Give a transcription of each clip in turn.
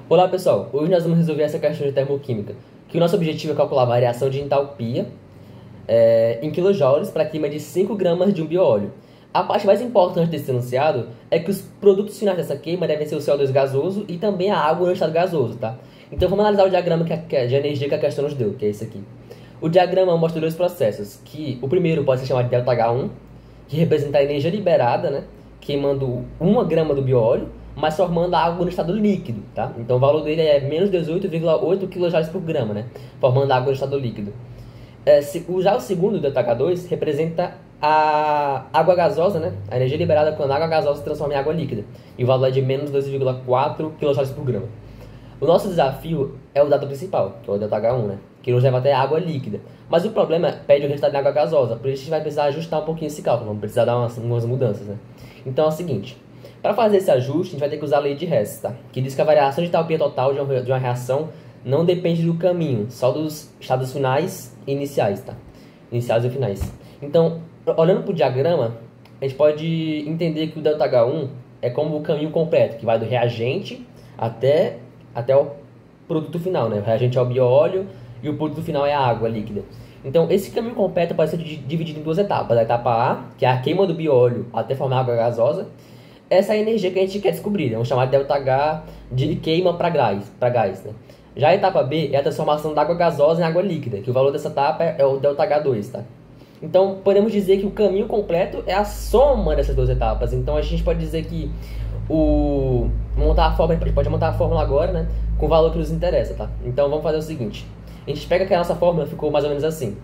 Olá pessoal, hoje nós vamos resolver essa questão de termoquímica, que o nosso objetivo é calcular a variação de entalpia em kilojoules para queima de 5 gramas de um bióleo. A parte mais importante desse enunciado é que os produtos finais dessa queima devem ser o CO2 gasoso e também a água no estado gasoso, tá? Então vamos analisar o diagrama de energia que a questão nos deu, que é esse aqui. O diagrama mostra dois processos, que o primeiro pode ser chamado de ΔH1, que representa a energia liberada, né, queimando 1 grama do bióleo, mas formando a água no estado líquido, tá? Então o valor dele é menos 18,8 kJ por grama, né, formando a água no estado líquido. Já o segundo, ΔH2, representa a água gasosa, né, a energia liberada quando a água gasosa se transforma em água líquida, e o valor é de menos 2,4 kJ por grama. O nosso desafio é o dado principal, que é o ΔH1, né, que nos leva até a água líquida. Mas o problema pede o resultado de água gasosa, por isso a gente vai precisar ajustar um pouquinho esse cálculo, vamos precisar dar umas mudanças, né. Então é o seguinte, para fazer esse ajuste, a gente vai ter que usar a lei de Hess, tá? Que diz que a variação de entalpia total de uma reação não depende do caminho, só dos estados finais e iniciais, tá? Iniciais e finais. Então, olhando para o diagrama, a gente pode entender que o ΔH1 é como o caminho completo, que vai do reagente até o produto final, né? O reagente é o bióleo e o produto final é a água líquida. Então, esse caminho completo pode ser dividido em duas etapas. A etapa A, que é a queima do bióleo até formar água gasosa. Essa é a energia que a gente quer descobrir, vamos chamar de ΔH de queima para gás, né? Já a etapa B é a transformação da água gasosa em água líquida, que o valor dessa etapa é o ΔH2, tá? Então, podemos dizer que o caminho completo é a soma dessas duas etapas. Então, a gente pode dizer que a gente pode montar a fórmula agora, né, com o valor que nos interessa, tá? Então, vamos fazer o seguinte. A gente pega que a nossa fórmula ficou mais ou menos assim.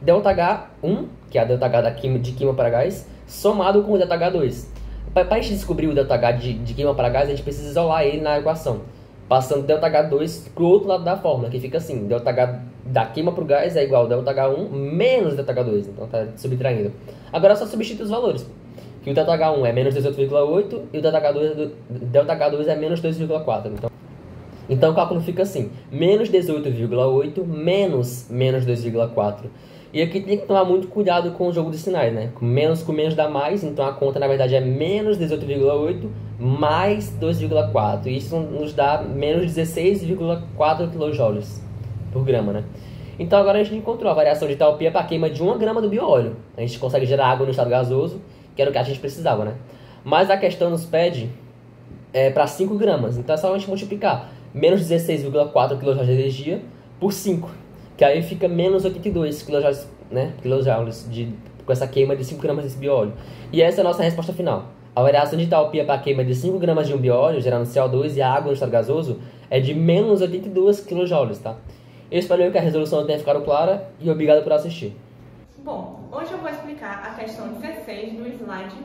ΔH1, que é a ΔH de queima para gás, somado com o ΔH2. Para a gente descobrir o ΔH de queima para gás, a gente precisa isolar ele na equação, passando ΔH2 para o outro lado da fórmula, que fica assim, ΔH da queima para o gás é igual a ΔH1 menos ΔH2, então está subtraindo. Agora é só substituir os valores, que o ΔH1 é menos 18,8 e o ΔH2 é menos 2,4. Então o cálculo fica assim, menos 18,8 menos 2,4. E aqui tem que tomar muito cuidado com o jogo de sinais, né? Com menos dá mais, então a conta na verdade é menos 18,8 mais 2,4. E isso nos dá menos 16,4 kJ por grama, né? Então agora a gente encontrou a variação de entalpia para a queima de 1 grama do bióleo. A gente consegue gerar água no estado gasoso, que era o que a gente precisava, né? Mas a questão nos pede para 5 gramas, então é só a gente multiplicar menos 16,4 kJ de energia por 5. Que aí fica menos 82 kJ, né, com essa queima de 5 gramas desse bióleo. E essa é a nossa resposta final. A variação de entalpia para a queima de 5 gramas de um bióleo, gerando CO2 e água no estado gasoso, é de menos 82 kJ, tá? Eu espero que a resolução tenha ficado clara e obrigado por assistir. Bom, hoje eu vou explicar a questão 16 do slide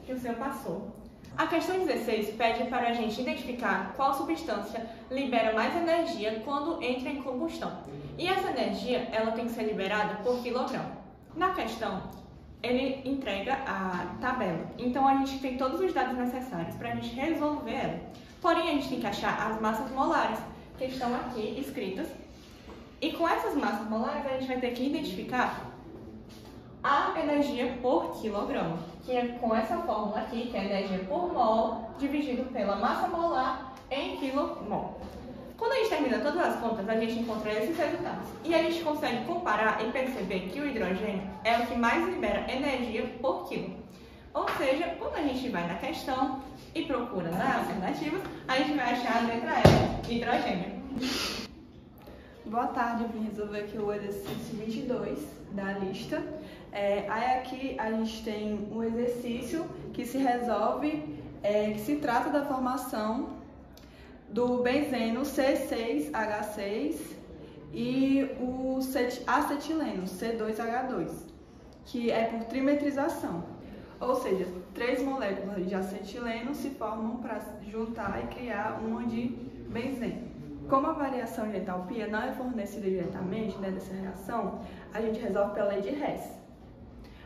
que o senhor passou. A questão 16 pede para a gente identificar qual substância libera mais energia quando entra em combustão. E essa energia, ela tem que ser liberada por quilograma. Na questão, ele entrega a tabela. Então, a gente tem todos os dados necessários para a gente resolver ela. Porém, a gente tem que achar as massas molares, que estão aqui escritas. E com essas massas molares, a gente vai ter que identificar a energia por quilograma, que é com essa fórmula aqui, que é a energia por mol dividido pela massa molar em quilomol. Quando a gente termina todas as contas, a gente encontra esses resultados. E a gente consegue comparar e perceber que o hidrogênio é o que mais libera energia por quilo. Ou seja, quando a gente vai na questão e procura nas alternativas, a gente vai achar a letra E, hidrogênio. Boa tarde, eu vim resolver aqui o exercício 22 da lista. Aí aqui a gente tem um exercício que se resolve, que se trata da formação do benzeno C6H6 e o acetileno C2H2, que é por trimetrização. Ou seja, 3 moléculas de acetileno se formam para juntar e criar uma de benzeno. Como a variação de entalpia não é fornecida diretamente dessa reação, a gente resolve pela lei de Hess.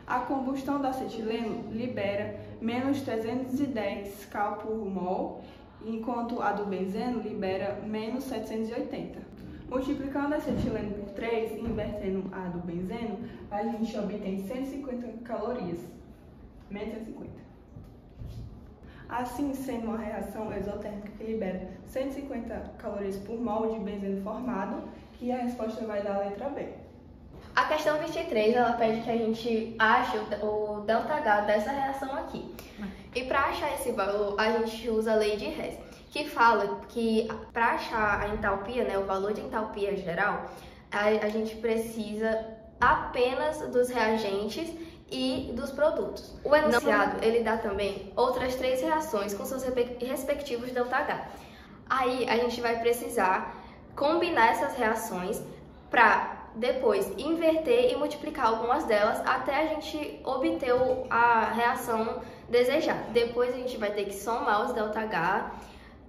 A combustão do acetileno libera menos 310 cal por mol, enquanto a do benzeno libera menos 780. Multiplicando a acetileno por 3 e invertendo a do benzeno, a gente obtém 150 calorias. Menos 150. assim sendo uma reação exotérmica que libera 150 calorias por mol de benzeno formado, que a resposta vai dar a letra B. A questão 23, ela pede que a gente ache o ΔH dessa reação aqui. E para achar esse valor, a gente usa a lei de Hess, que fala que para achar a entalpia, né, o valor de entalpia geral, a gente precisa apenas dos reagentes e dos produtos. O enunciado, ele dá também outras 3 reações com seus respectivos ΔH. Aí a gente vai precisar combinar essas reações para depois inverter e multiplicar algumas delas até a gente obter a reação desejada. Depois a gente vai ter que somar os ΔH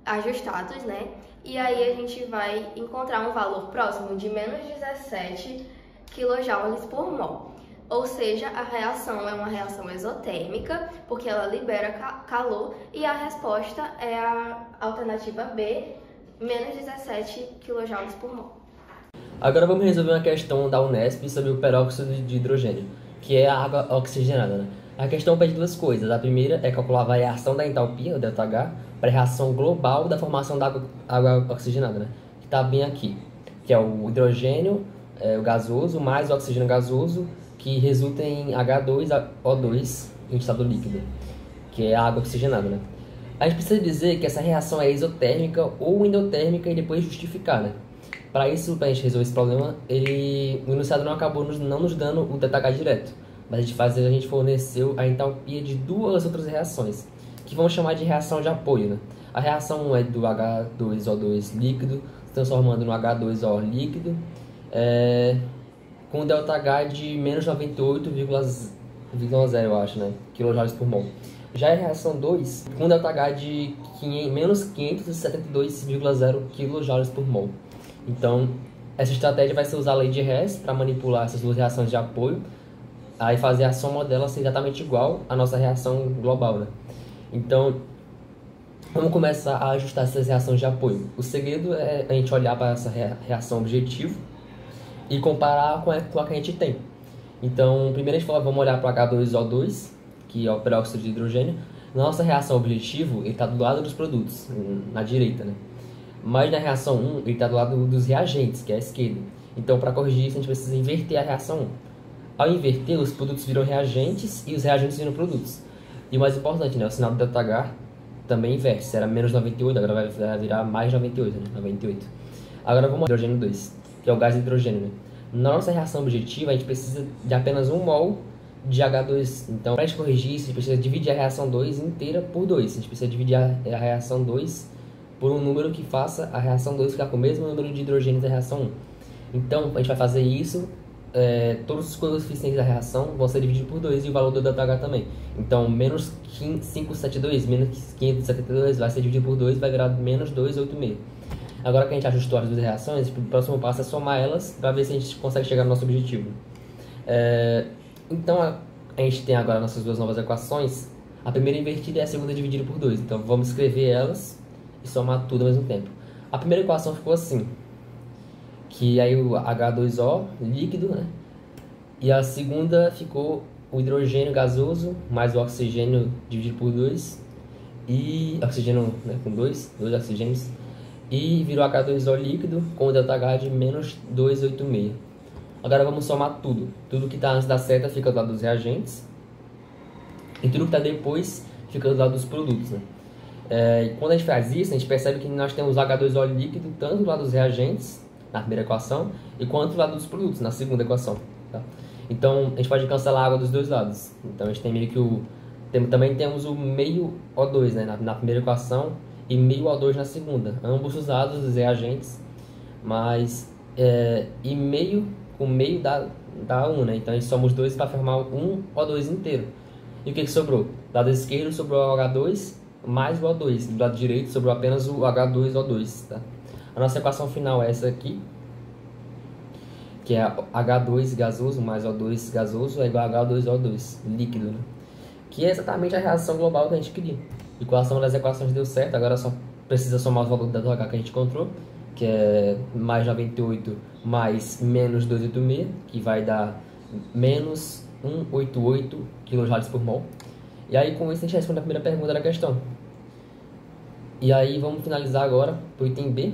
ajustados, né? E aí a gente vai encontrar um valor próximo de menos 17 kJ por mol. Ou seja, a reação é uma reação exotérmica, porque ela libera calor, e a resposta é a alternativa B, menos 17 kJ por mol. Agora vamos resolver uma questão da Unesp sobre o peróxido de hidrogênio, que é a água oxigenada, né? A questão pede 2 coisas. A primeira é calcular a variação da entalpia, o ΔH, para a reação global da formação da água oxigenada, né? Que está bem aqui, que é o hidrogênio, o gasoso, mais o oxigênio gasoso, que resulta em H2O2 em estado líquido, que é a água oxigenada, né? A gente precisa dizer que essa reação é exotérmica ou endotérmica e depois justificar, né? Para isso, para a gente resolver esse problema, o enunciado não acabou não nos dando o ΔH direto, mas a gente forneceu a entalpia de 2 outras reações, que vamos chamar de reação de apoio, né? A reação 1 é do H2O2 líquido, se transformando no H2O líquido, com ΔH de menos 98,0, eu acho, né? Kilojoules por mol. Já a reação 2, com ΔH de menos 572,0 kJ por mol. Então, essa estratégia vai ser usar a lei de Hess para manipular essas 2 reações de apoio, aí fazer a soma delas ser exatamente igual à nossa reação global, né? Então, vamos começar a ajustar essas reações de apoio. O segredo é a gente olhar para essa reação objetivo e comparar com a que a gente tem. Então, primeiro vamos olhar para o H2O2, que é o peróxido de hidrogênio. Na nossa reação objetivo, ele está do lado dos produtos, na direita, né? Mas na reação 1, ele está do lado dos reagentes, que é a esquerda. Então, para corrigir isso, a gente precisa inverter a reação 1. Ao inverter, os produtos viram reagentes e os reagentes viram produtos. E o mais importante, né, o sinal do ΔH também inverte. Se era menos 98, agora vai virar mais 98, né? 98. Agora vamos ao hidrogênio 2, que é o gás de hidrogênio, né? Na nossa reação objetiva, a gente precisa de apenas 1 mol de H2. Então, para a gente corrigir isso, a gente precisa dividir a reação 2 inteira por 2. A gente precisa dividir a reação 2 por um número que faça a reação 2 ficar com o mesmo número de hidrogênios da reação 1. Então, a gente vai fazer isso, todos os coeficientes da reação vão ser divididos por 2 e o valor do ΔH também. Então, menos 572, menos 572 vai ser dividido por 2 e vai virar menos 286. Agora que a gente ajustou as 2 reações, o próximo passo é somar elas para ver se a gente consegue chegar no nosso objetivo. Então, a gente tem agora nossas 2 novas equações. A primeira invertida e a segunda dividida por 2. Então, vamos escrever elas e somar tudo ao mesmo tempo. A primeira equação ficou assim, que aí o H2O líquido, né? E a segunda ficou o hidrogênio gasoso mais o oxigênio dividido por 2 e oxigênio, né, com 2 oxigênios, e virou H2O líquido com o ΔH de menos 286. Agora vamos somar tudo. Tudo que está antes da seta fica do lado dos reagentes e tudo que está depois fica do lado dos produtos, né? E quando a gente faz isso, a gente percebe que nós temos H2O líquido tanto do lado dos reagentes, na primeira equação, e quanto do lado dos produtos, na segunda equação. Tá? Então, a gente pode cancelar a água dos dois lados. Então, a gente tem meio que também temos o meio O2, né, na primeira equação e meio O2 na segunda. Ambos usados, os reagentes, mas e meio com meio dá 1, né? Então, a gente soma os dois para formar um O2 inteiro. E o que sobrou? Do lado esquerdo sobrou o H2 mais o O2. Do lado direito sobrou apenas o H2O2. Tá? A nossa equação final é essa aqui, que é H2 gasoso mais O2 gasoso é igual a H2O2 líquido, né? Que é exatamente a reação global que a gente queria. A equação das equações deu certo, agora só precisa somar os valores da ΔH que a gente encontrou, que é mais 98 mais menos 286, que vai dar menos 188 kJ por mol. E aí com isso a gente responde a primeira pergunta da questão, E aí vamos finalizar agora pro item B,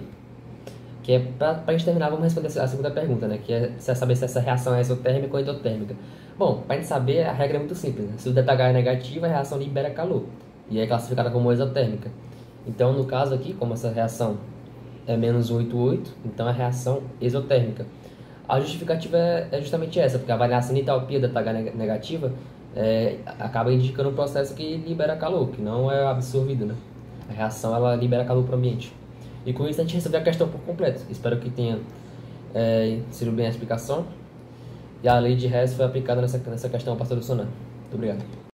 que é pra gente terminar, vamos responder a segunda pergunta, né? Que é saber se essa reação é exotérmica ou endotérmica. Bom, pra gente saber, a regra é muito simples, né? Se o ΔH é negativo, a reação libera calor, e é classificada como exotérmica. Então, no caso aqui, como essa reação é menos 188, então é reação exotérmica. A justificativa é justamente essa, porque a variação de entalpia da ΔH negativa acaba indicando um processo que libera calor, que não é absorvido, né? A reação, ela libera calor para o ambiente. E com isso a gente resolveu a questão por completo. Espero que tenha sido bem a explicação. E a lei de Hess foi aplicada nessa questão para solucionar. Muito obrigado.